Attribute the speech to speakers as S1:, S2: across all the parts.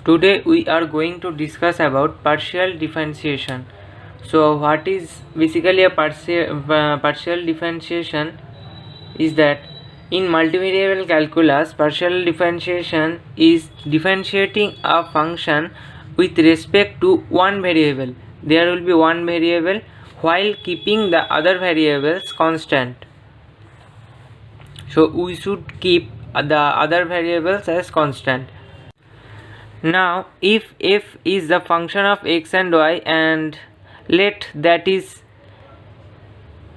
S1: Today we are going to discuss about partial differentiation. So what is basically a partial differentiation is that in multivariable calculus, partial differentiation is differentiating a function with respect to one variable. There will be one variable while keeping the other variables constant. So we should keep the other variables as constant. Now if f is the function of x and y and let that is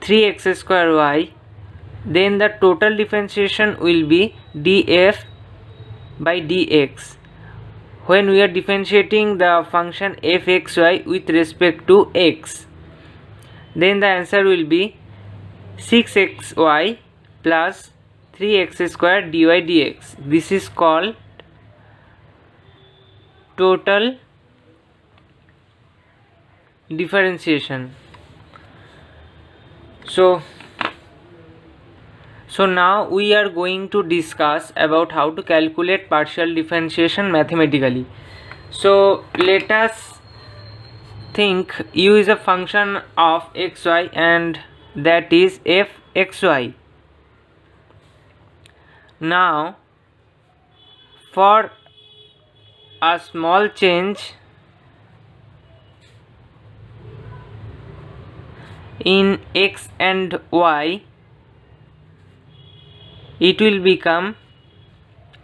S1: 3x square y, then the total differentiation will be df by dx when we are differentiating the function fxy with respect to x. Then the answer will be 6xy plus 3x square dy dx. This is called total differentiation. So now we are going to discuss about how to calculate partial differentiation mathematically. So let us think u is a function of xy and that is fxy. Now for a small change in x and y, it will become,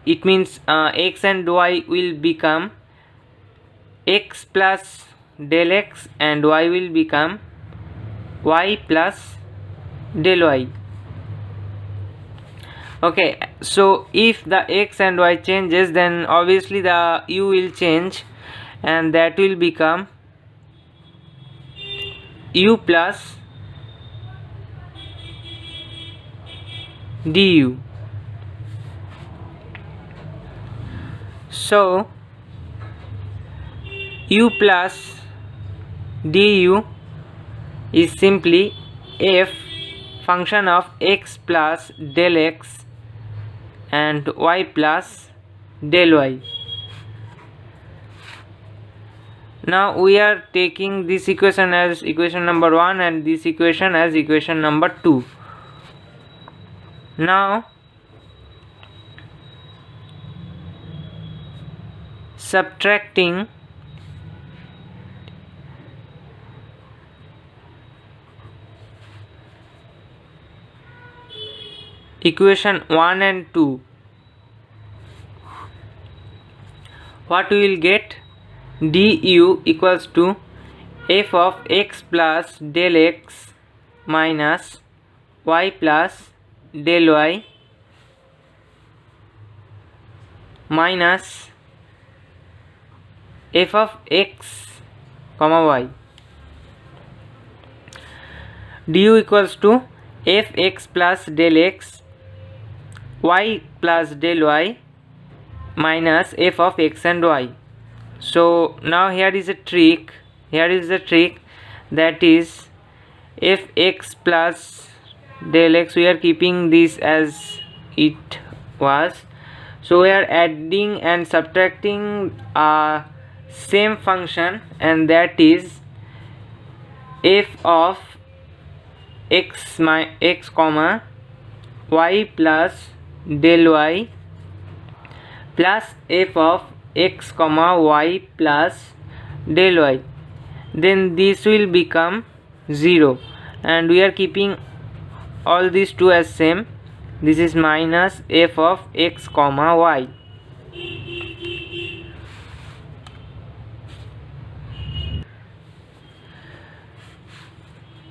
S1: it means x and y will become x plus del x and y will become y plus del y. Okay, so if the x and y changes, then obviously the u will change and that will become u plus du. So u plus du is simply f function of x plus del x and y plus del y. Now we are taking this equation as equation number 1 and this equation as equation number 2. Now subtracting equation 1 and 2, what we will get? Du equals to f of x plus del x minus y plus del y minus f of x comma y. Du equals to fx plus del x y plus del y minus f of x and y. So now here is a trick, that is fx plus del x, we are keeping this as it was, so we are adding and subtracting a same function and that is f of x comma y plus del y plus f of x comma y plus del y, then this will become 0 and we are keeping all these two as same. This is minus f of x comma y.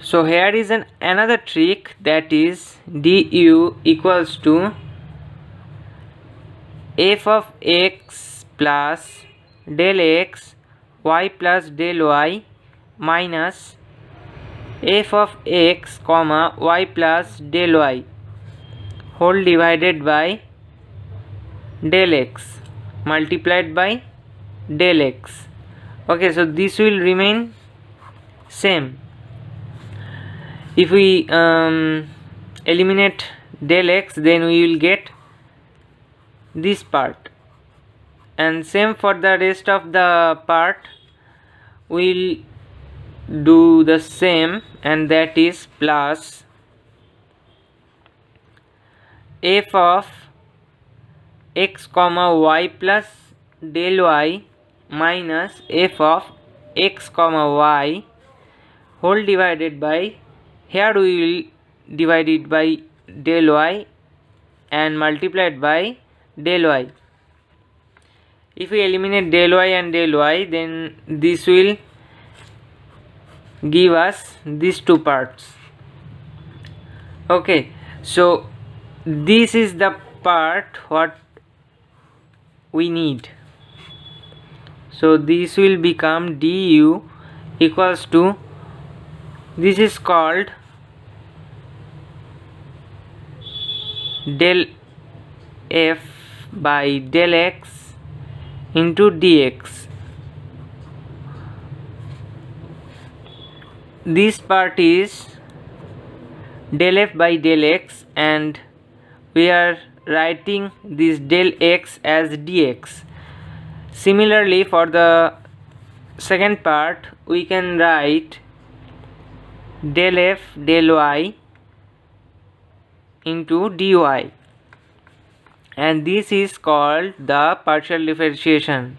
S1: So here is another trick, that is du equals to f of x plus del x y plus del y minus f of x comma y plus del y whole divided by del x multiplied by del x. Okay, so this will remain same. If we eliminate del x, then we will get this part and same for the rest of the part. We'll do the same, and that is plus f of x comma y plus del y minus f of x comma y whole divided by, here we will divide it by del y and multiplied by del y. If we eliminate del y and del y, then this will give us these two parts. Okay, so this is the part what we need. So this will become du equals to, this is called del f by del x into dx. This part is del f by del x, and we are writing this del x as dx. Similarly, for the second part, we can write del f del y into dy, and this is called the partial differentiation.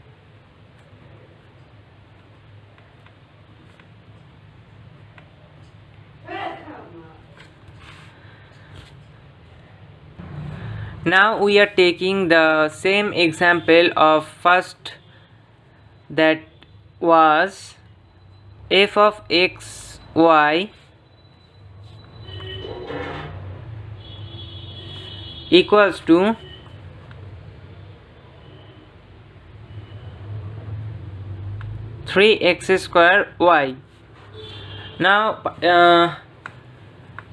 S1: Now we are taking the same example of first, that was f of x y equals to three x square y. Now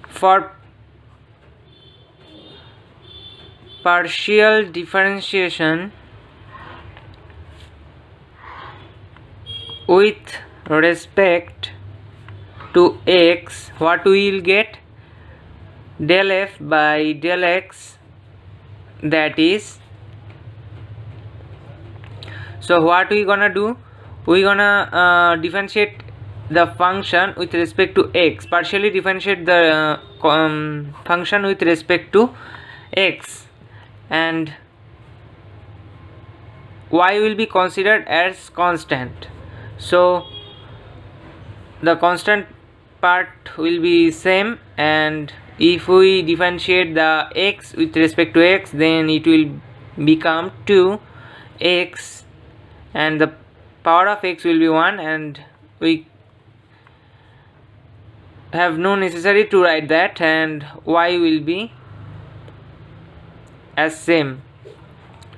S1: for partial differentiation with respect to x, what we will get? Del f by del x, that is, so what we gonna do? We gonna differentiate the function with respect to x, partially differentiate the function with respect to x, and y will be considered as constant. So the constant part will be same, and if we differentiate the x with respect to x, then it will become 2x, and the power of x will be 1, and we have no necessary to write that, and y will be as same.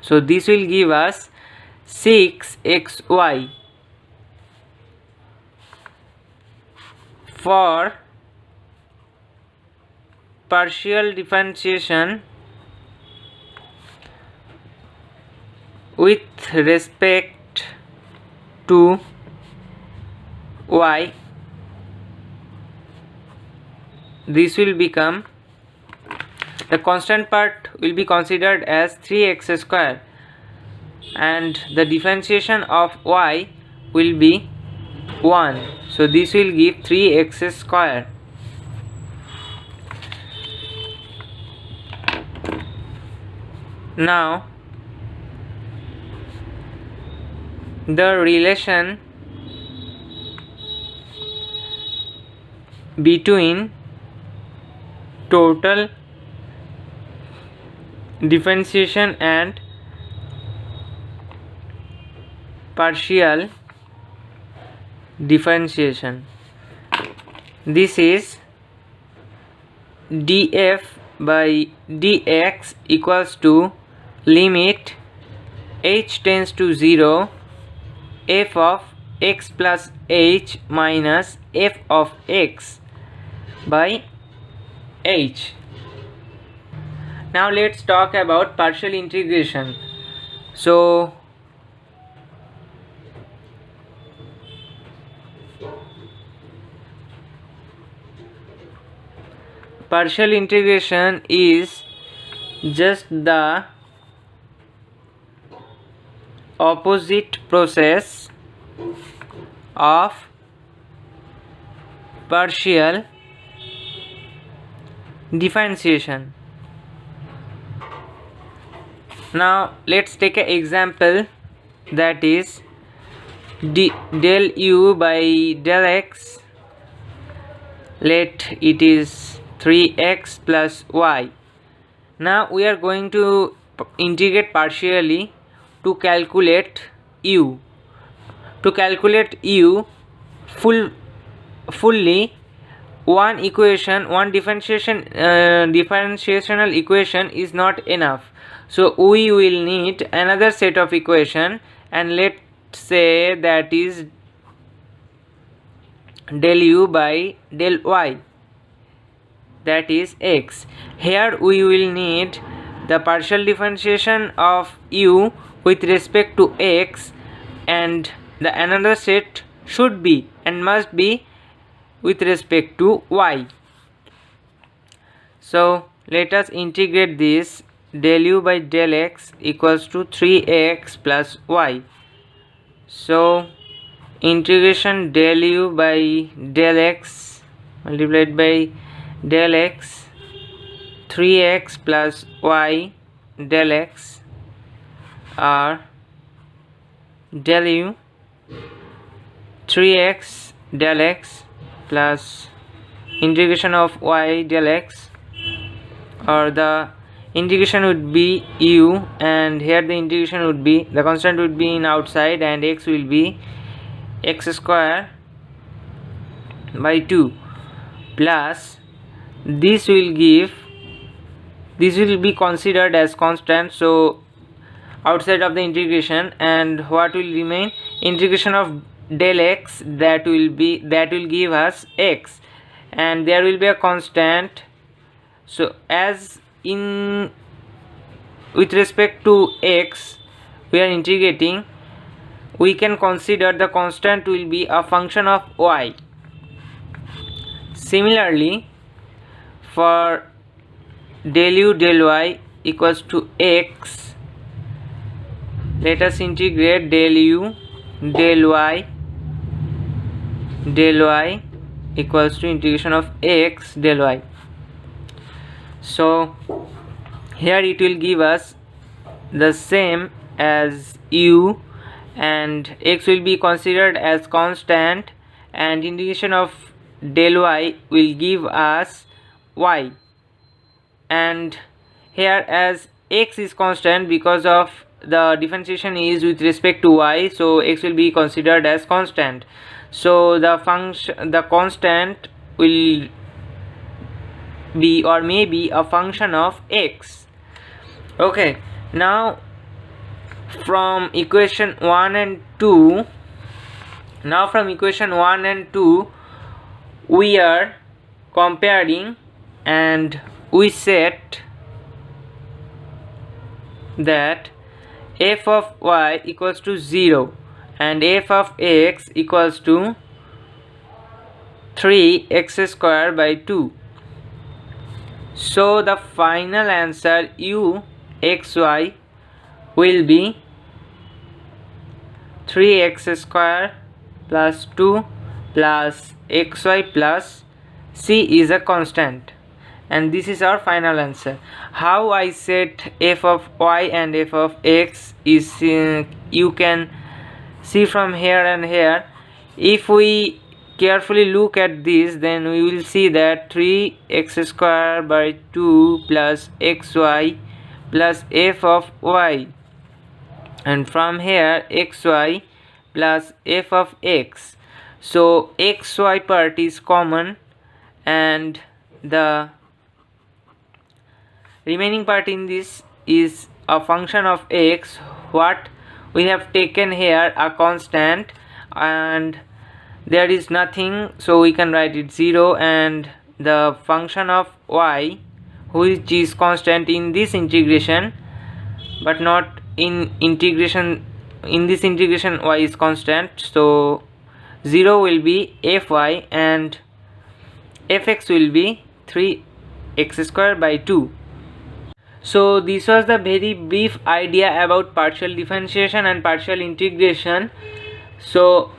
S1: So this will give us 6xy. For partial differentiation with respect to y, this will become, the constant part will be considered as 3x square, and the differentiation of y will be 1. So this will give 3x square. Now the relation between total differentiation and partial differentiation, this is df by dx equals to limit h tends to 0 f of x plus h minus f of x by h. Now let's talk about partial integration. So partial integration is just the opposite process of partial differentiation. Now let's take an example, that is del u by del x. Let it is 3x plus y. Now we are going to integrate partially to calculate u. To calculate u fully, one differentiational equation is not enough. So we will need another set of equation, and let's say that is del u by del y, that is x. Here we will need the partial differentiation of u with respect to x, and the another set should be and must be with respect to y. So let us integrate this. Del u by del x equals to 3x plus y. So integration del u by del x multiplied by del x, 3x plus y del x, or del u 3x del x plus integration of y del x, or the integration would be u, and here the integration would be, the constant would be in outside, and x will be x square by 2 plus this will be considered as constant, so outside of the integration, and what will remain, integration of del x, that will give us x, and there will be a constant. So as in with respect to x we are integrating, we can consider the constant will be a function of y. Similarly, for del u del y equals to x, let us integrate del u del y equals to integration of x del y. So here it will give us the same as u, and x will be considered as constant, and integration of del y will give us y, and here as x is constant, because of the differentiation is with respect to y, so x will be considered as constant. So the constant will be or may be a function of x. Okay, now from equation 1 and 2 we are comparing, and we set that f of y equals to 0 and f of x equals to 3x square by 2. So the final answer u xy will be 3x square plus 2 plus xy plus c is a constant, and this is our final answer. How I set f of y and f of x is you can see from here and here. If we carefully look at this, then we will see that 3x square by 2 plus xy plus f of y, and from here xy plus f of x. So xy part is common, and the remaining part in this is a function of x, what we have taken here a constant, and there is nothing, so we can write it 0, and the function of y which is constant in this integration, but not in integration. In this integration y is constant, so 0 will be fy and fx will be 3x square by 2. So this was the very brief idea about partial differentiation and partial integration. So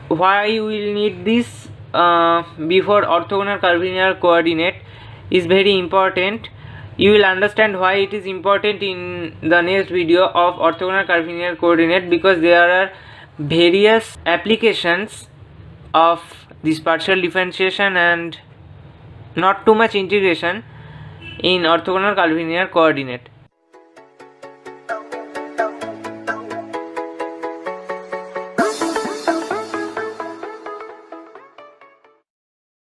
S1: why we will need this before orthogonal curvilinear coordinate is very important. You will understand why it is important in the next video of orthogonal curvilinear coordinate, because there are various applications of this partial differentiation and not too much integration in orthogonal curvilinear coordinate.